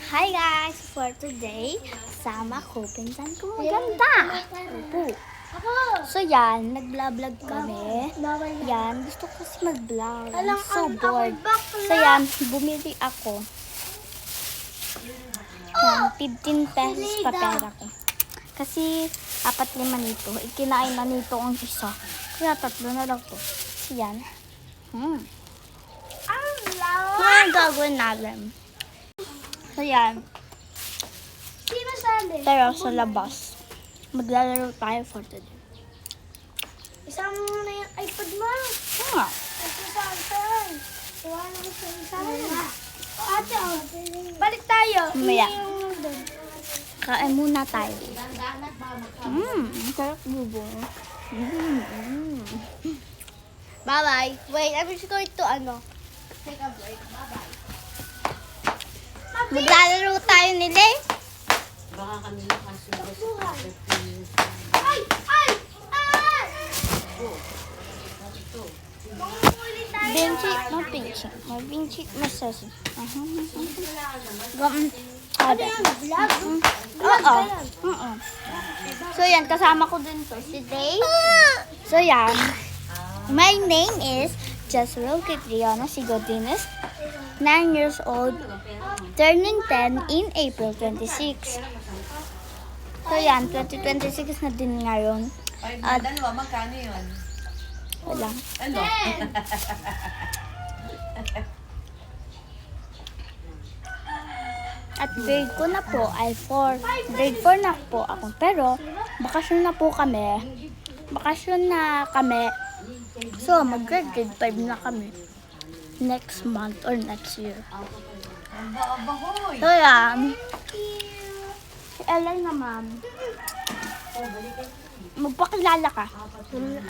Hi guys! For today, sama ko, pinsan ko maganda. Opo. So yan, nag-vlog kami. Yan, gusto ko kasi mag-vlog. I'm so bored. So yan, bumili ako. Yan, 15 pesos pa pera ko. Kasi 4-5 nito. Ikinain na nito ang isa. Kaya 3 na lang to. So yan. Ano gagawin natin? So yan. Sino sali? Pero sa labas, maglalaro tayo for today. Isama mo na yung iPad mo. Nga. Ito sa akin. Iwanan mo sa isa. Ate, balik tayo. Mamaya. Hindi yung doon. Kain muna tayo. Sarap bubo. Bye-bye. Wait, I'm just going to take a break. Bye-bye. Maglalaro tayo ni Lay. Baka kami nakasulat sa Ay! Ay! Ay! Binchi, mapinchi. Mapinchi, masasi. Ano yan? Vlog? Oo. So yan, kasama ko din to si Day. So yan, my name is Jezreel Kitriana Sigodines, 9 years old, turning 10 in April 26. So yan, 2026 na din ngayon. At dalawa, magkano yun? wala. Ano? At grade ko na po ay 4. Grade 4 na po ako. Pero, bakasyon na po kami. Bakasyon na kami. So, mag-grade 5 na kami. Next month or next year. Bahoy! So, yan. Si Ellen naman. Magpakilala ka.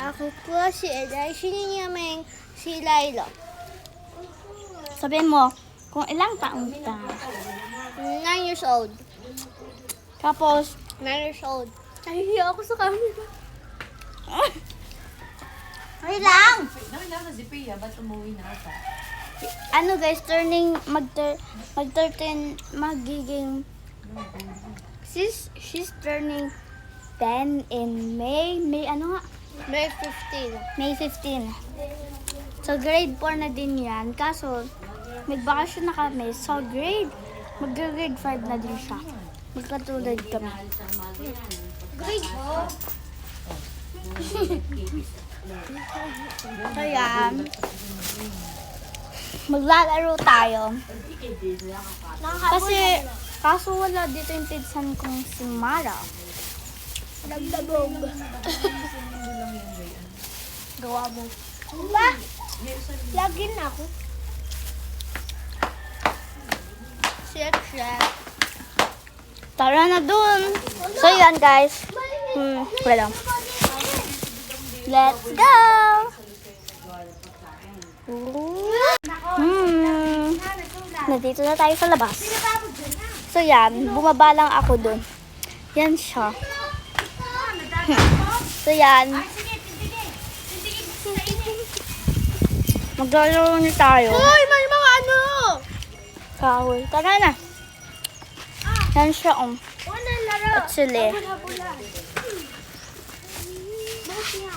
Ako po si Eda. Sino niya may si Laila? Sabihin mo, kung ilang taong ka. 9 years old. Tapos, 9 years old. Nahihiya ako sa camera. ay lang! Nawala na si Pia, ba't umuwi na ata? Ano guys, mag-13, magiging, she's turning 10 in May, ano nga? May 15. May 15. So, grade 4 na din yan. Kaso, nagbakasyon na kami. So, mag-grade 5 na din siya. Magkatulad kami. Grade 4? So, yan. Maglalaro tayo. Kasi, kaso wala dito yung pinsan kong si Mara. Nagdabog. Gawa mo. Ba? Login na ako. Shit. Tara na dun. So, yan guys. Wala. Let's go! Nandito na tayo sa labas. So, yan. Bumaba lang ako dun. Yan siya. So, yan. Maglalaro na tayo. Uy, may mga ano! Kahoy. Tara na. Yan siya, Una laro. At sili. Bula-bula. Bakit niya?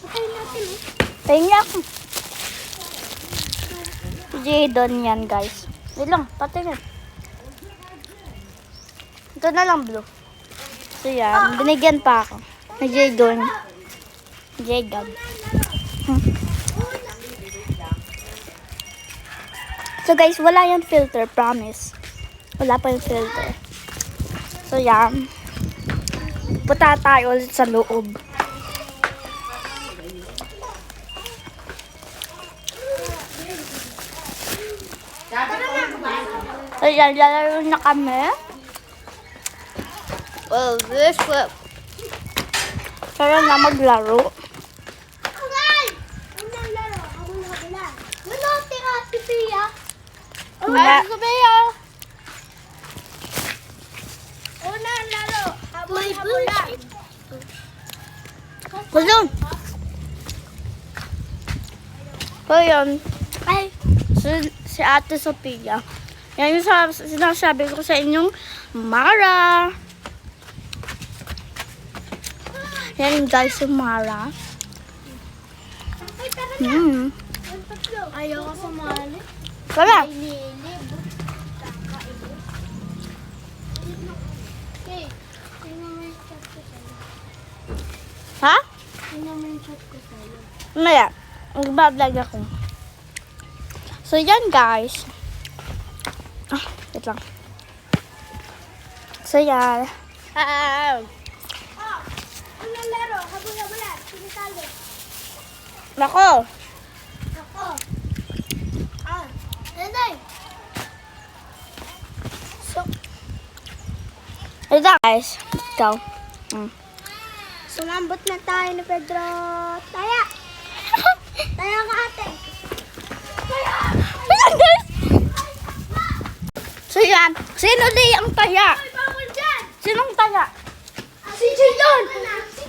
Okay natin eh. Pahinga ako. Jadon yan, guys. Wait lang, patingin. Ito na lang, blue. So, yan. Binigyan pa ako. Na Jadon. Jadon. So, guys, wala yung filter. Promise. Wala pa yung filter. So, yan. Punta tayo ulit sa loob. So, yan. Lalaro na kami. Well, this one. Tara na maglaro. Agay! Unang laro. Habula-habula. Ano, tira si Pia? Wala. Unang laro. Habula-habula. Kulong. So, yun. Ay, si Ate Sophia. Yan yung sinasabi ko sa inyong Mara. Yan yung guys yung Mara. Ayaw ka sumali. Tara. Okay. Tingnan mo yung chat ko sa'yo. Ha? Tingnan mo yung chat ko sa'yo. Maya. Magbablog ako. So yan guys. Wait lang. So yan. Oh, ang laro. Habula-bula. Sinisali. Nako. Ako. Nanay. So, Ito guys. Ikaw. sumambot na tayo ni Pedro. Taya. Taya ka ate. Taya. Ayan guys. So yan. Sino di ang taya? Ay, bawal dyan. Sinong taya? Si Jadon. Si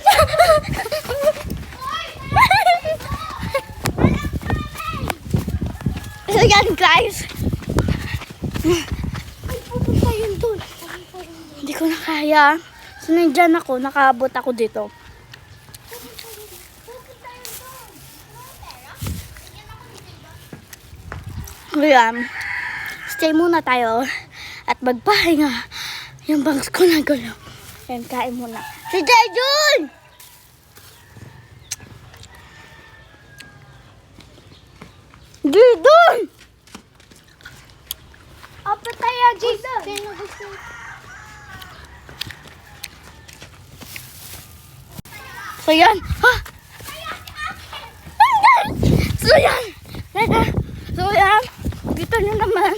So yan guys. Ay, pupunta yun doon. Hindi ko na kaya. So nandyan ako. Nakaabot ako dito. Ayan. Stay muna tayo. At magpahinga. Yung bangs ko na gulo. Ayan, kain muna. Si Jayjun! Jayjun! Apa tayo, Jadon? Sino gusto? So yan. Ha? So yan. So yan. Dito nyo naman.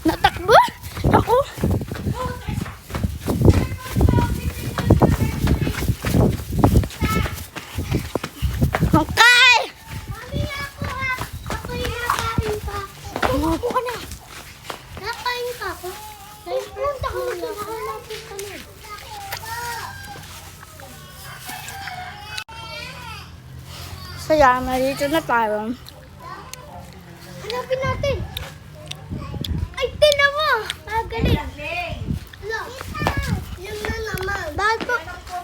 Natakbo. Ako. Okay. Mami, ako ha. Ako yung nakain pa. Ako ka na. Nakain ka ako. Punta ko na. Nakalapit ka na. So yan. Nandito na tayo. Hanapin natin. Ay, tinan mo. Galing. Hello. Yan na naman. Bakit po?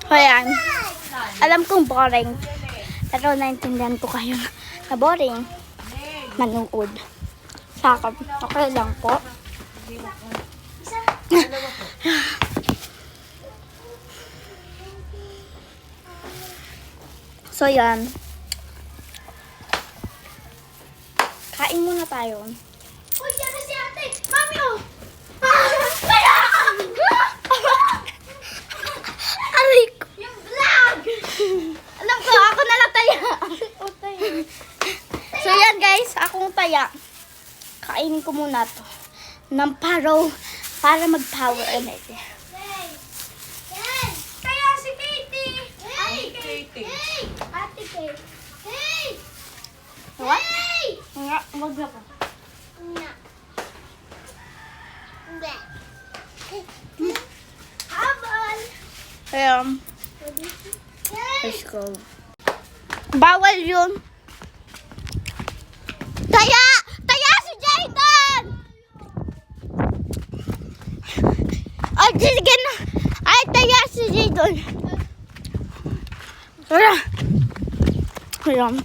So yan. Alam kong boring. Pero naintindihan ko kayo na boring. Manood. Sa akin. Okay lang po. So yan. Kain muna tayo. Uy, yan na si ate. Mami, oh. Kaya! Aray ko. Yung vlog. Alam ko, ako na lang taya. So yan guys, akong taya. Kainin ko muna to. Ng paro para mag-power energy. Hey. Hey. Kaya si Katie. Hey. Katie. Hey. Ate Kate. Hey. What? Hey. Nga, wag na po. Nga. Nga. Habol. Ayan, Hey. let's go. Bawal yun. Taya! Taya si Jayden! Ay, sige na. Ay, taya si Jayden. Tara. Ayan.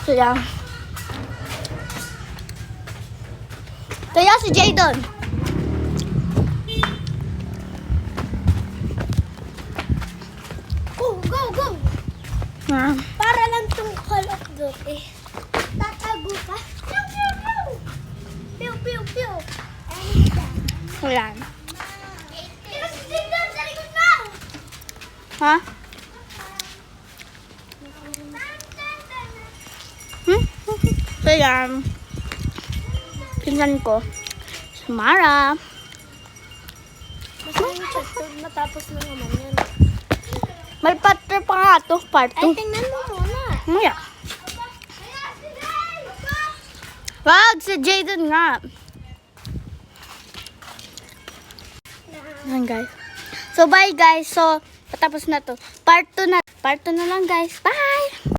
So, yan. Taya si Jayden. Go, go, go. Ah. Para lang tong Call of Duty. Tatago ka. Pew, pew, pew. Pew, pew, pew. So, yan. Ito si Jadon sa likod mo. Ha? So, yan. Pinsan ko. Si Mara. Basta yung chat ko, matapos na naman yan. May part 3 pa nga to. Part Ay, 2. tingnan mo muna. Maya. Wag, si Jayden nga. Yan guys. So, bye guys. So, patapos na to. Part 2 na. part 2 na lang guys. Bye!